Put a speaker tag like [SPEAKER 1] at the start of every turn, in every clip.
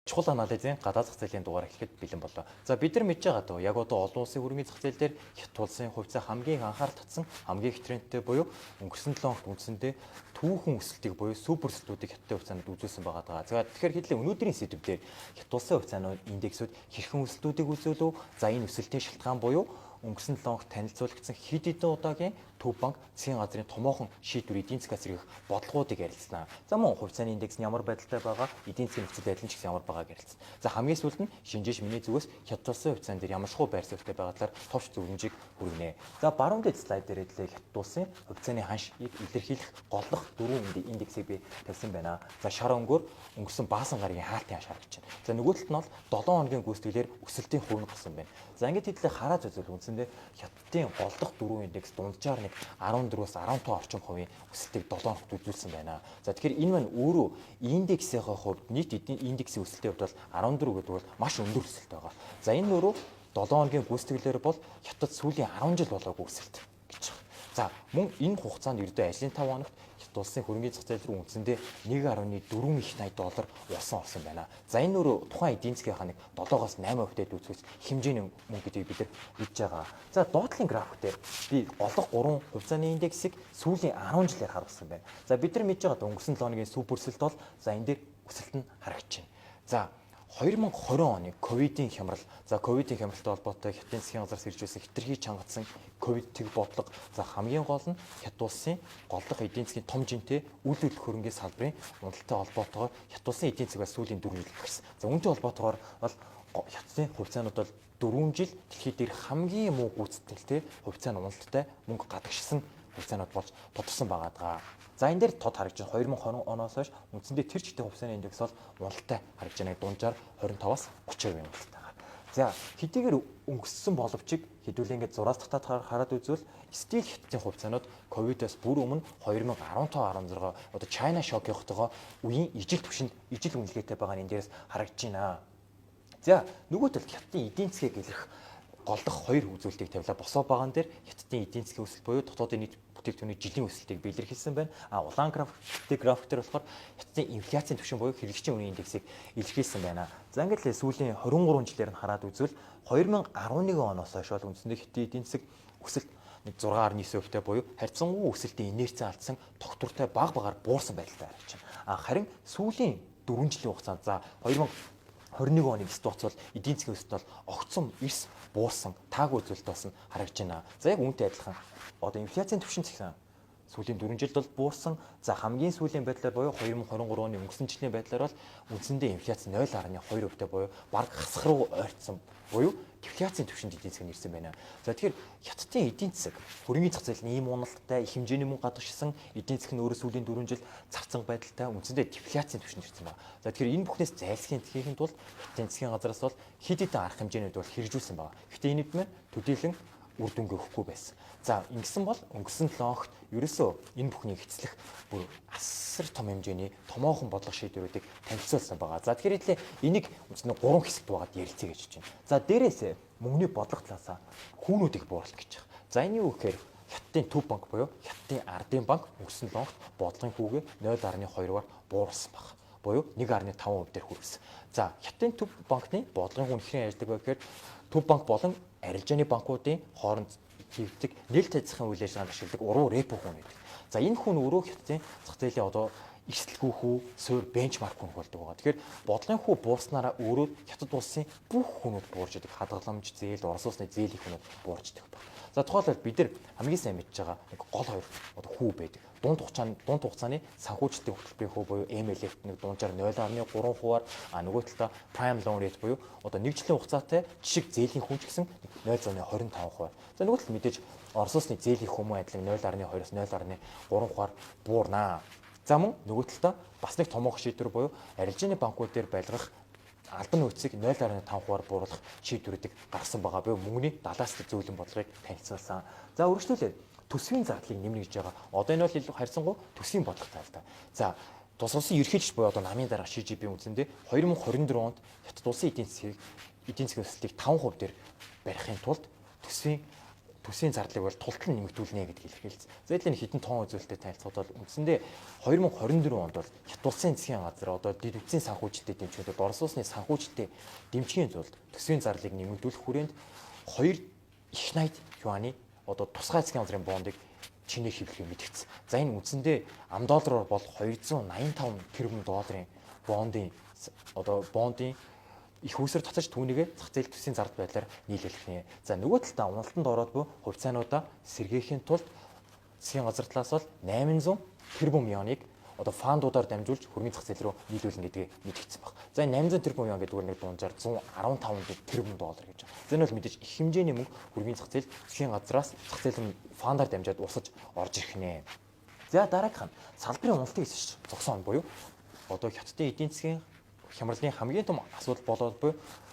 [SPEAKER 1] Чухал анализын гадаад зах зээлийн дугаар эхлэхэд бэлэн боллоо. За бид нар мэдж байгаа дөө яг одоо олон улсын хөрөнгөний зах зээл дээр Хятад улсын хувьцаа хамгийн анхаарал татсан хамгийн их трендтэй буюу өнгөрсөн 7 хоногт үндсэндээ түүхэн өсөлтийг буюу супер өсөлтүүдийг Хятадын хувьцаанд үзүүлсэн байгаа. За тэгэхээр хэдлээ өнөөдрийн сэдвээр Хятад улсын хувьцааны индексүүд хэрхэн өсөлтүүдийг үзүүлв? За энэ өсөлтийн шалтгаан буюу өнгөрсөн 7 хоногт танилцуулагдсан хэд хэдэн удаагийн Төв банк засгийн газрын томоохон шийдвэр эдийн засгаас сэргийх бодлогоодыг ярилцсан. За мөн хувьцааны индекс нь ямар байдалтай байгаа, эдийн засгийн нөхцөл байдал нь ч гэсэн ямар байгааг ярилцсан. За хамгийн сүүлд нь шинжээч миний зүгээс Хятад улсын хувьцаан дээр ямар шоу байр суурьтай байгаа талаар товч зөвлөмжийг хүргэнэ. За баруун дэд слайд дээр хэлээ Хятад улсын хувьцааны ханшийг илэрхийлэх голлох дөрвөн индексийг би тавьсан байна. За шар өнгөөр өнгөрсөн баасан гарагийн хаалтын ханш харагдаж байна. За нөгөө талд нь бол 7 хоногийн гүйцэтгэлээр өсөлтийн хувь нь гарсан байна. За ингээд хэдлээ хараад үзвэл үндсэндээ Хятадын голдох дөрвөн индекс дунджаар 14-өөс 15 орчим хувийн өсөлтийг 7 хоногт үзүүлсэн байна. За тэгэхээр энэ маань өөрөө индексийн хувьд нийт индексийн өсөлтийн хувьд бол 14 гэдэг бол маш өндөр өсөлт байгаа. За энэ өөрөө 7 хоногийн гүйцэтгэлээр бол Хятад сүүлийн 10 жил болоогүй өсөлт гэж байна. За мөн энэ хугацаанд ердөө ажлын 5 хоногт Хятад улсын хөрөнгөний зах зээл рүү үндсэндээ 1.4 их 80 доллар явсан орсон байна. За энэ өөрөө тухайн эдийн засгийнхаа нэг 7-оос 8% үзүүлж хэмжээний мөнгө гэдгийг бид нар мэдж байгаа. За доотлын график дээр би голох 3 хувьцааны индексийг сүүлийн 10 жилээр харуулсан байна. За бид нар мэдж байгаа өнгөрсөн 7 хоногийн супер өсөлт бол за энэ дээр өсөлт нь харагдаж байна. За 2020 оны ковидын хямрал, за ковидын хямралтай холбоотой Хятадын засгийн газраас иржүүлсэн хэтэрхий чангацсан ковид тэг бодлого, за хамгийн гол нь Хятад улсын голдох эдийн засгийн том жинтэй үйл хөдлөх хөрөнгөний салбарын уналттай холбоотойгоор Хятад улсын эдийн засгаас сүүлийн 4 жил гарсан. За үүнтэй холбоотойгоор бол Хятадын хувьцаанууд бол 4 жил дэлхийд дээрх хамгийн муу гүйцэтгэлтэй хувьцааны уналттай мөнгө гадагшсан хувьцаанууд болж тодорсон байгаа. За энэ дээр тод харагдж байна 2020 оноос хойш үндсэндээ тэр чигтээ хувьцааны индекс бол уналттай харагдж байна. Дунджаар 25-аас 30% уналттай. За хэдийгээр өнгөссөн боловч хэдүүлээ ингээд зураас татаад хараад үзвэл стил Хятадын хувьцаанууд ковидоос бүр өмнө 2015-16 одоо China shock-ийнхтойгоо үеийн ижил түвшинд ижил үнэлгээтэй байгаа нь энэ дээрээс харагдж байна. За нөгөө талд Хятадын эдийн засгийг илэрх голдох хоёр үзүүлэлтийг тавилаа. Босоо багаан дээр Хятадын эдийн засгийн өсөлт буюу дотоодын нийт бүтээгдэхүүний жилийн өсөлтийг илэрхийлсэн байна. Улаан график дээр болохоор Хятадын инфляцийн түвшин буюу хэрэглэгчийн үнийн индексийг илэрхийлсэн байна. За ингээд л сүүлийн 23 жилээр нь хараад үзвэл 2011 оноос хойш бол үндсэндээ Хятадын эдийн засаг өсөлт 6.9%-тэй буюу харьцангуй өсөлтийн инерцээ алдсан тогтвортой баг багаар буурсан байдалтай харагдаж байна. Харин сүүлийн 4 жилийн хугацаанд за 2021 оны 9 дугаарт бол эдийн засгийн өсөлт бол огцом эрс буурсан таагүй үзүүлэлт болсон харагдаж байна. За яг үүнтэй адилхан одоо инфляцийн түвшин гэсэн сүүлийн 4 жилд бол буурсан. За хамгийн сүүлийн байдлаар буюу 2023 оны өнгөрсөн жилийн байдлаар бол үндсэндээ инфляц 0.2%-тэй буюу бараг хасах руу ойртсон буюу дефляцийн түвшинд эдийн засаг нэрсэн байна. За тэгэхээр Хятадын эдийн засаг хөрөнгөний зах зээл нь ийм уналттай их хэмжээний мөнгө гадагшсан эдийн засаг нь өөрөө сүүлийн 4 жил царцсан байдалтай үндсэндээ дефляцийн түвшинд нэрсэн байна. За тэгэхээр энэ бүхнээс зайлсхийх хийхэд бол Хятадын засгийн газраас бол хэд хэдэн арга хэмжээнүүд бол хэрэгжүүлсэн байна. Гэхдээ энэд маань төдийлөн үр дүнгээ өгөхгүй байсан. За ингэсэн бол өнгөрсөн 7 хоногт ерөөсөө энэ бүхнийг эцлэх бүр асар том хэмжээний томоохон бодлого шийдвэрүүдийг танилцуулсан байгаа. За тэгэхээр энийг үндсэндээ 3 хэсэгт байгаад ярилцъя гэж байна. За дээрээсээ мөнгөний бодлого талаасаа хүүнүүдийг бууруулалт гэж байна. За энэ юу гэхээр Хятадын Төв банк буюу Хятадын Ардын банк өнгөрсөн 7 хоногт бодлогын хүүгээ 0.2-аар бууруулсан байна. Буюу 1.5% дээр хүргэсэн. За Хятадын Төв банкны бодлогын хүн хэрхэн ажилладаг вэ гэхээр Төв банк болон арилжааны банкуудын хооронд хийгддэг нээлт ажиллахын үйл ажиллагаанд ашигладаг уруу репо хүн гэдэг. За энэ хүн өөрөө Хятадын зах зээлийн одоо эрсдэлгүй хүү, суур бенчмарк хүн болдог байгаа. Тэгэхээр бодлогын хүү буурснараа өөрөө Хятад улсын бүх хүнүүд буурж идэг. Хадгаламж зээл, Орос улсны зээлийн хүнүүд буурж идэг байна. За тухайлбал бид нар хамгийн сайн мэдж байгаа нэг гол хоёр одоо хүү байдаг. Дунд хугацааны санхүүжилтийн хөтөлбөрийн хүү буюу MLF нэг дунджаар 0.3%-аар нөгөө талдаа prime loan rate буюу одоо 1 жилийн хугацаатай жишг зээлийн хүн ч гэсэн 0.25%. За нөгөө талд мэдээж Орос улсны зээлийн хүмүүн адилхан 0.2-оос 0.3%-аар буурнаа. За мөн нөгөө талдаа бас нэг томоохон шийдвэр буюу арилжааны банкуд дээр байлгах албан нөөцийг 0.5%-аар бууруулах шийдвэрүүдийг гаргасан байгаа. Буюу мөнгөний 70-аас зөөлөн бодлогыг танилцуулсан. За үргэлжлүүлээд төсвийн зардлыг нэмнэ гэж байгаа. Одоо энэ бол илүү харьцангуй төсвийн бодлого талтай. За тус улсын ерөнхийлөгч буюу одоо намын дарга Ши Жинпин үндсэндээ 2024 онд Хятад улсын эдийн засгийн өсөлтийг 5% дээр барихын тулд төсвийн төсвийн зардлыг бол тултал нэмэгдүүлнэ гэдгийг илэрхийлсэн. За эдгээр хідэн тоон үзүүлэлтэд танилцуулаад үндсэндээ 2024 онд бол Хятад улсын засгийн газар одоо дэд үтсийн санхүүжилттэй дэмжихэд Орос улсны санхүүжилттэй дэмжихийн тулд төсвийн зарлыг нэмэгдүүлэх хүрээнд 2 их найд юаны одоо тусгай засгийн газрын бондыг чинээр хэвлэхийг мэдгдсэн. За энэ үндсэндээ ам доллараар бол 285 тэрбум долларын бондын их үүсвэр татаж түүнийгээ зах зээл төсвийн зардал байдлаар нийлүүлэх нэ. За нөгөө талдаа уналтанд ороод буй хувьцаануудаа сэргээхийн тулд засгийн газар талаас бол 800 тэрбум юаныг одоо фандуудаар дамжуулж хөрөнгөний зах зээл рүү нийлүүлнэ гэдгийг мэдгдсэн баг. За энэ 800 тэрбум юан гэдэг нэг дунджаар 115 тэрбум доллар гэж байна. За энэ бол мэдээж их хэмжээний мөнгө хөрөнгөний зах зээл засгийн газраас зах зээл фандаар дамжаад усаж орж ирэх нэ. За дараагийнх нь салбарын уналтыг зогсооно буюу одоо Хятадын эдийн засгийн хямралын хамгийн том асуудал болоод буй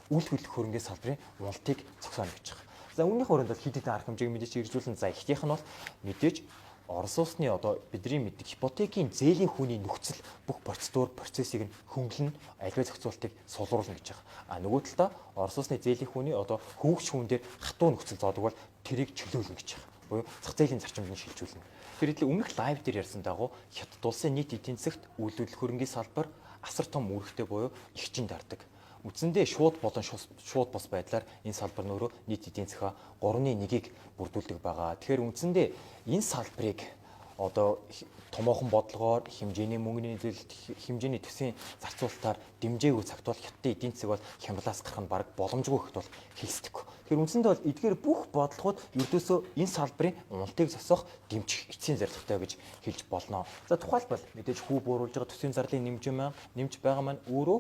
[SPEAKER 1] үйл хөдлөх хөрөнгөний салбарын уналтыг зогсооно гэж байгаа. За үүнийх өрөөнд бол хэд хэдэн арга хэмжээг мэдээж хэрэгжүүлэн за ихнийх нь бол мэдээж Орос улсны одоо бидний мэддэг ипотекийн зээлийн хүүний нөхцөл бүх процессыг нь хөнгөлн альваа зохицуултыг сулруулна гэж байгаа. А нөгөө талдаа Орос улсны зээлийн хүүний одоо хөвгч хүн дээр хатуу нөхцөл зоодог бол тэрийг чөлөөлнө гэж байгаа. Буюу зах зээлийн зарчимд нь шилжүүлнэ. Тэр хэдий өмнөх лайв дээр ярьсан дагуу Хятад улсын нийт эдийн засагт үйлдвэрлэх хөрөнгөний салбар асар том үүрэгтэй буюу ихчин дардаг. Үндсэндээ шууд бос байдлаар энэ салбар нөрөө нийт эдийн засгийн 3.1-ийг бүрдүүлдэг байгаа. Тэгэхээр үндсэндээ энэ салбарыг одоо томоохон бодлогоор хэмжээний мөнгөний нөлөөлөлт хэмжээний төсвийн зарцуулалтаар дэмжээгүй цагт бол Хятадын эдийн засаг бол хямралаас гарах нь бараг боломжгүй гэхэд бол хэлсдэггүй. Тэгэхээр үндсэндээ бол эдгээр бүх бодлогууд ердөөсөө энэ салбарын уналтыг зогсоох дэмжих эцсийн зорилготой гэж хэлж болно. За тухайлбал мэдээж хүү бууруулж байгаа төсвийн зарлын нэмж байгаа маань өөрөө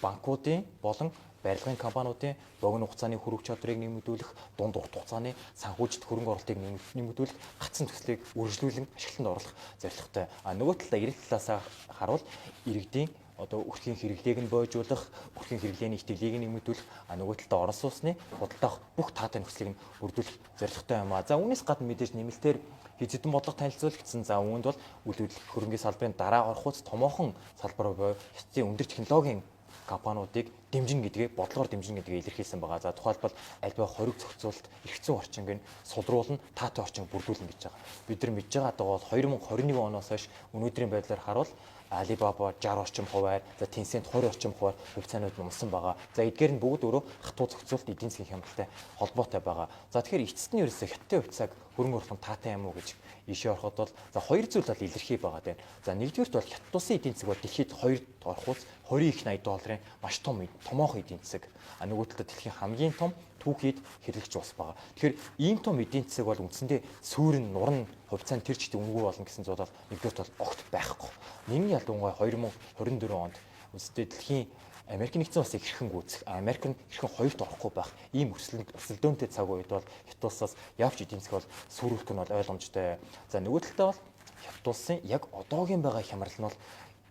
[SPEAKER 1] банкуудын болон барилгын компаниудын богино хугацааны хөрөг чадрыг нэмэгдүүлэх, дунд урт хугацааны санхүүжилт хөрөнгө оруулалтыг нэмэгдүүлэх, гацсан төслийг үргэлжлүүлэн ашиглалтанд оруулах зорилготой. А нөгөө талдаа ирэх талаасаа харуул иргэдийн одоо өрхийн хэрэглээг нь бойжуулах, өрхийн хэрэглээний итгэлийг нь нэмэгдүүлэх, а нөгөө талдаа Орос улсны худалдаах бүх таатай нөхцөлийг нь бүрдүүлэх зорилготой юм а. За үүнээс гадна мэдээж нэмэлтээр хэдэн бодлого танилцуулагдсан. За үүнд бол үйл хөдлөх хөрөнгөний салбарын дараа орохуйц томоохон салбар буюу Хятадын өндөр технологийн компаниудыг дэмжинэ гэдгээ бодлогоор дэмжинэ гэдгээ илэрхийлсэн байгаа. За тухайлбал альва хориг зохицуулалт, эрхцэн орчинг нь сулруулна, таатай орчинг бүрдүүлнэ гэж байгаа. Бид нар мэдж байгаа даа бол 2021 оноос хойш өнөөдрийн байдлаар харуул Alibaba 60 орчим хувиар, за Tencent 20 орчим хувиар хувьцаанууд нумсан байгаа. За эдгээр нь бүгд өөрөө хатуу зохицуулалт эдийн засгийн хямралтай холбоотой байгаа. За тэгэхээр эцэст нь ерөөсөө Хятадын хувьцааг хөрөнгө оруулахын таатай юм уу гэж ийшээ ороход бол за хоёр зүйл бол илэрхий байгаа дээ. За нэгдүгээрт бол Хятад улсын эдийн засаг бол дэлхийд хоёрт орохуц 20 их 80 долларын маш томоохон эдийн засаг. А нөгөө талд дэлхийн хамгийн том түүхийд хэрэглэж ус байгаа. Тэгэхээр ийм том эдийн засаг бол үндсэндээ сүүрэн нуран хувьцаанд тэр чигт өнгөө болно гэсэн зүйл бол нэгдүгээрт бол огт байхгүй. Нэгэн ялангуяа 2024 онд үндсэндээ дэлхийн Америк нэгдсэн улсыг хэрхэн гүйцэх, Америк нь хэрхэн хоёрт орохгүй байх ийм өрсөлдөөнтэй цаг үед бол Хятад улсаас явж эдийн засаг бол сүрүүлэх нь бол ойлгомжтой. За нөгөө талдаа бол Хятад улсын яг одоогийн байгаа хямрал нь бол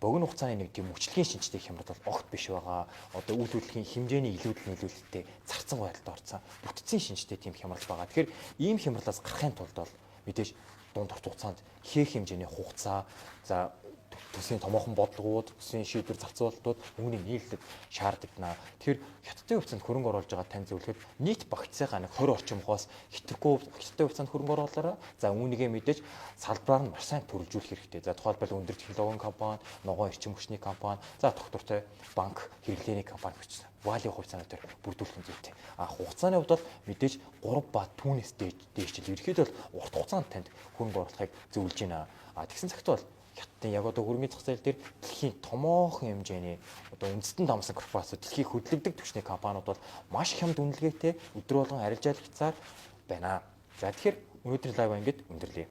[SPEAKER 1] богино хугацааны нэг тийм мөчлөгийн шинжтэй хямрал бол огт биш байгаа. Одоо үйл хөдлөлийн хэмжээний илүүдэл нийлүүлэлттэй зарцсан байдалд орсон бүтцийн шинжтэй тийм хямрал байгаа. Тэгэхээр ийм хямралаас гарахын тулд бол мэдээж дунд урт хугацаанд ихээх хэмжээний хугацаа, за төсвийн томоохон бодлогууд, төсвийн шийдвэр зарцуулалтууд мөнгөний нийлэлд шаардлагадана. Тэгэхээр Хятадын хувьцаанд хөрөнгө оруулж байгаа тань зөвлөхөд нийт багцсайгаа нэг 20 орчим хоос Хятадын хувьцаанд хөрөнгө оруулаараа за үүнийгээ мэдээж салбараар нь маш сайн төрөлжүүлэх хэрэгтэй. За тухайлбал өндөр технологийн компани, ногоон эрчим хүчний компани, за доктортой банк, хэрэглээний компани гэж валийн хувьцаанууд төр бүрдүүлэх нь зүйтэй. А хугацааны хувьд бол мэдээж 3 ба түүнээс дээшчил ерөөхдөө бол урт хугацаанд танд хөрөнгө оруулахыг зөвлөж байна. А тэгсэн цагт бол Хятадын яг одоо хөрөнгөний зах зээл дээр дэлхийн томоохон хэмжээний одоо үндэстэн дамсан корпорациуд, дэлхийг хөдөлгдөг түвшний компаниуд бол маш хямд үнэлгээтэй өдөр болгон арилжаалагчаар байна. За тэгэхээр өнөөдрийн лайв ингээд өндөрлөе.